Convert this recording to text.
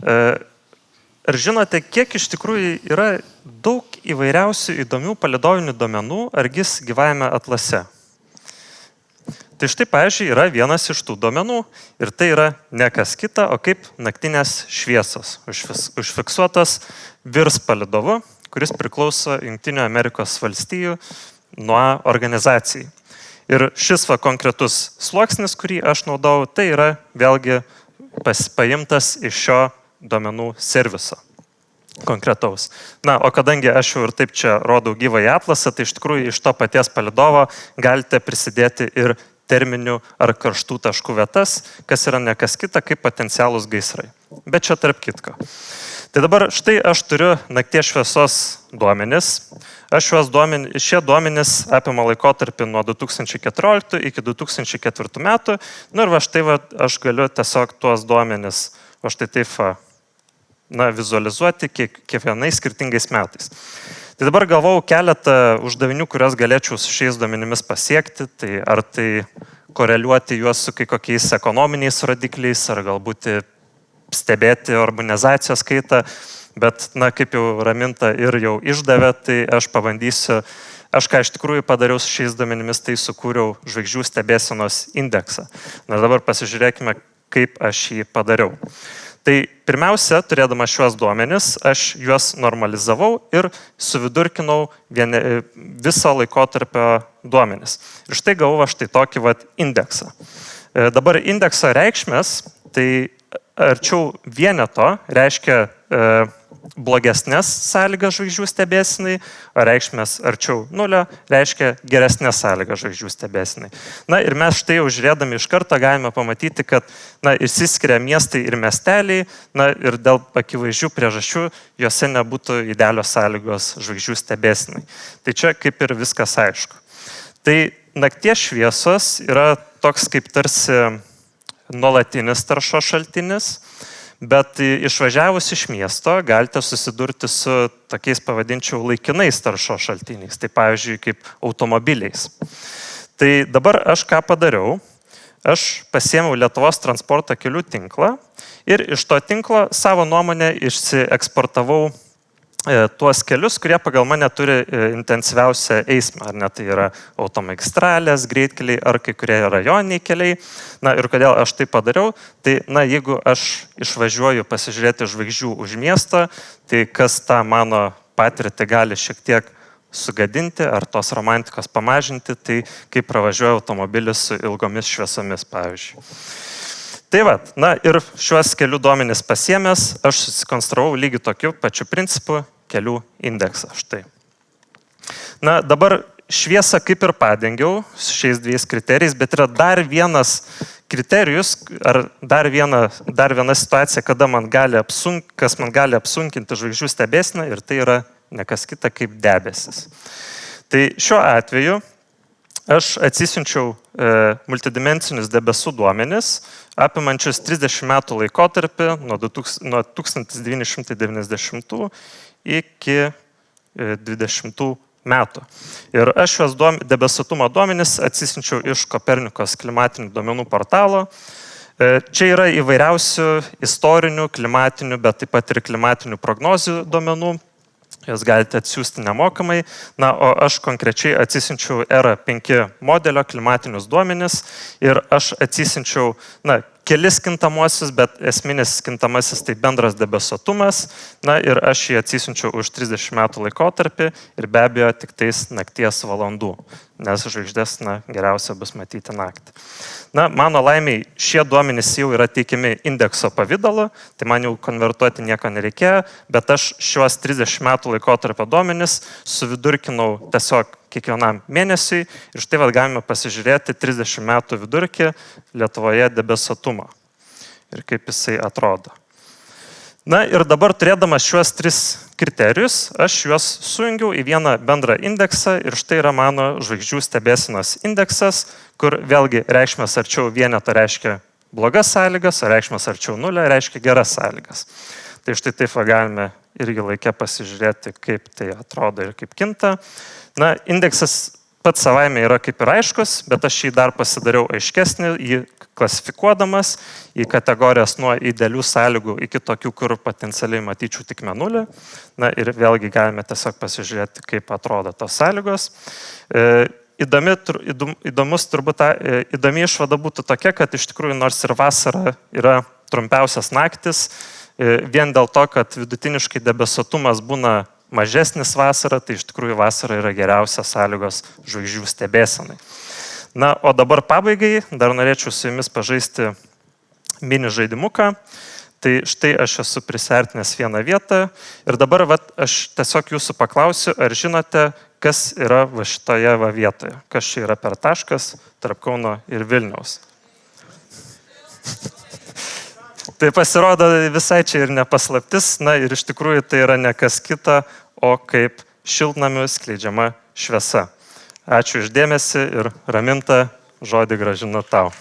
Ar žinote, kiek iš tikrųjų yra daug įvairiausių įdomių palydovinių duomenų ArcGIS gyvajame atlase? Tai štai, pavyzdžiui, yra vienas iš tų duomenų ir tai yra ne kas kita, o kaip naktinės šviesos užfiksuotos VIRS palydovu, kuris priklauso Jungtinių Amerikos valstijų nuo organizacijai. Ir šis konkretus sluoksnis, kurį aš naudojau, tai yra vėlgi paimtas iš šio duomenų serviso konkretaus. Na, o kadangi aš jau ir taip čia rodau gyvąjį atlasą, tai iš tikrųjų iš to paties palydovo galite prisidėti ir terminių ar karštų taškų vietas, kas yra ne kas kita kaip potencialūs gaisrai. Bet čia tarp kitko. Tai dabar štai aš turiu nakties šviesos duomenis. Šie duomenys apima laikotarpį nuo 2014 iki 2004 metų. Nu ir štai aš galiu tiesiog tuos duomenis štai taip vizualizuoti kiekvienais skirtingais metais. Tai dabar galvojau keletą uždavinių, kurias galėčiau su šiais duomenimis pasiekti. Tai ar tai koreliuoti juos su kai kokiais ekonominiais rodikliais, ar galbūt stebėti urbanizacijos kaitą. Bet, kaip jau Raminta ir jau išdavė, tai aš pabandysiu. Aš ką iš tikrųjų padariau su šiais duomenimis, tai sukūriau žvaigždžių stebėsenos indeksą. Na dabar pasižiūrėkime, kaip aš jį padariau. Tai pirmiausia, turėdamas šiuos duomenis, aš juos normalizavau ir suvidurkinau viso laikotarpio duomenis. Ir štai gavau štai tokį indeksą. Dabar indekso reikšmės, tai arčiau vieneto reiškia blogesnės sąlygas žvaigždžių stebėsinai, o reikšmės arčiau nulio reiškia geresnės sąlygas žvaigždžių stebėsinai. Na ir mes štai jau žiūrėdami iš karto galime pamatyti, kad išsiskiria miestai ir miesteliai, ir dėl akivaizdžių priežasčių juose nebūtų idealios sąlygos žvaigždžių stebėsinai. Tai čia kaip ir viskas aišku. Tai nakties šviesos yra toks kaip tarsi nuolatinis taršos šaltinis, bet išvažiavus iš miesto galite susidurti su tokiais, pavadinčiau, laikinais taršos šaltiniais, tai pavyzdžiui kaip automobiliais. Tai dabar aš ką padariau? Aš pasiėmiau Lietuvos transporto kelių tinklą ir iš to tinklo savo nuomonę išsieksportavau tuos kelius, kurie pagal mane turi intensyviausią eismą. Ar ne tai yra automagistralės, greitkeliai ar kai kurie rajoniniai keliai. Na ir kodėl aš tai padariau? Tai, jeigu aš išvažiuoju pasižiūrėti žvaigždžių už miestą, tai kas tą mano patirtį gali šiek tiek sugadinti ar tos romantikos pamažinti, tai kaip pravažiuoja automobilis su ilgomis šviesomis, pavyzdžiui. Tai ir šiuos kelių duomenis pasiėmęs, aš susikonstravau lygiai tokiu pačiu principu kelių indeksą. Štai. Dabar šviesą kaip ir padengiau šiais dviejais kriterijais, bet yra dar vienas kriterijus, ar dar viena situacija, kada kas man gali apsunkinti žvaigždžių stebėseną, ir tai yra ne kas kita kaip debesis. Tai šiuo atveju aš atsisiunčiau multidimensinius debesų duomenis, apimančius 30 metų laikotarpį nuo 1990 iki 20 metų. Ir aš šios debesuotumo duomenis atsisiunčiau iš Kopernikos klimatinių duomenų portalo. Čia yra įvairiausių istorinių, klimatinių, bet taip pat ir klimatinių prognozių duomenų. Jūs galite atsiųsti nemokamai. O aš konkrečiai atsisiunčiau R5 modelio klimatinius duomenis ir aš atsisiunčiau, kelis kintamuosius, bet esminis kintamasis tai bendras debesuotumas. Ir aš jį atsisiunčiau už 30 metų laikotarpį ir be abejo tik tais nakties valandų, nes žvaigždės geriausia bus matyti naktį. Mano laimiai šie duomenys jau yra teikiami indekso pavidalu, tai man jau konvertuoti nieko nereikėjo, bet aš šiuos 30 metų laikotarpio duomenis suvidurkinau tiesiog kiekvienam mėnesiui ir štai galime pasižiūrėti 30 metų vidurkį Lietuvoje debesuotumo ir kaip jisai atrodo. Ir dabar turėdamas šiuos 3 kriterijus, aš juos sujungiau į vieną bendrą indeksą ir štai yra mano žvaigždžių stebėsenos indeksas, kur vėlgi reikšmės arčiau vieneto reiškia blogas sąlygas, o reikšmės arčiau nulio reiškia geras sąlygas. Tai štai taip galime irgi laikę pasižiūrėti, kaip tai atrodo ir kaip kinta. Indeksas pats savaime yra kaip ir aiškus, bet aš jį dar pasidariau aiškesnį, jį klasifikuodamas į kategorijas nuo idealių sąlygų iki tokių, kur potencialiai matyčiau tik mėnulį. Na ir vėlgi galime tiesiog pasižiūrėti, kaip atrodo tos sąlygos. Įdomi išvada būtų tokia, kad iš tikrųjų nors ir vasara yra trumpiausias naktis, vien dėl to, kad vidutiniškai debesuotumas būna mažesnis vasarą, tai iš tikrųjų vasara yra geriausias sąlygos žvaigždžių stebėsenai. Na, o dabar pabaigai dar norėčiau su jumis pažaisti mini žaidimuką. Tai štai aš esu prisiartinęs vieną vietą ir dabar aš tiesiog jūsų paklausiu, ar žinote, kas yra va šitoje va vietoje, kas čia yra per taškas tarp Kauno ir Vilniaus. Tai pasirodo visai čia ir nepaslaptis, na ir iš tikrųjų tai yra ne kas kita, o kaip šiltnamių skleidžiama šviesa. Ačiū išdėmesi ir Raminta, žodį grąžinu tau.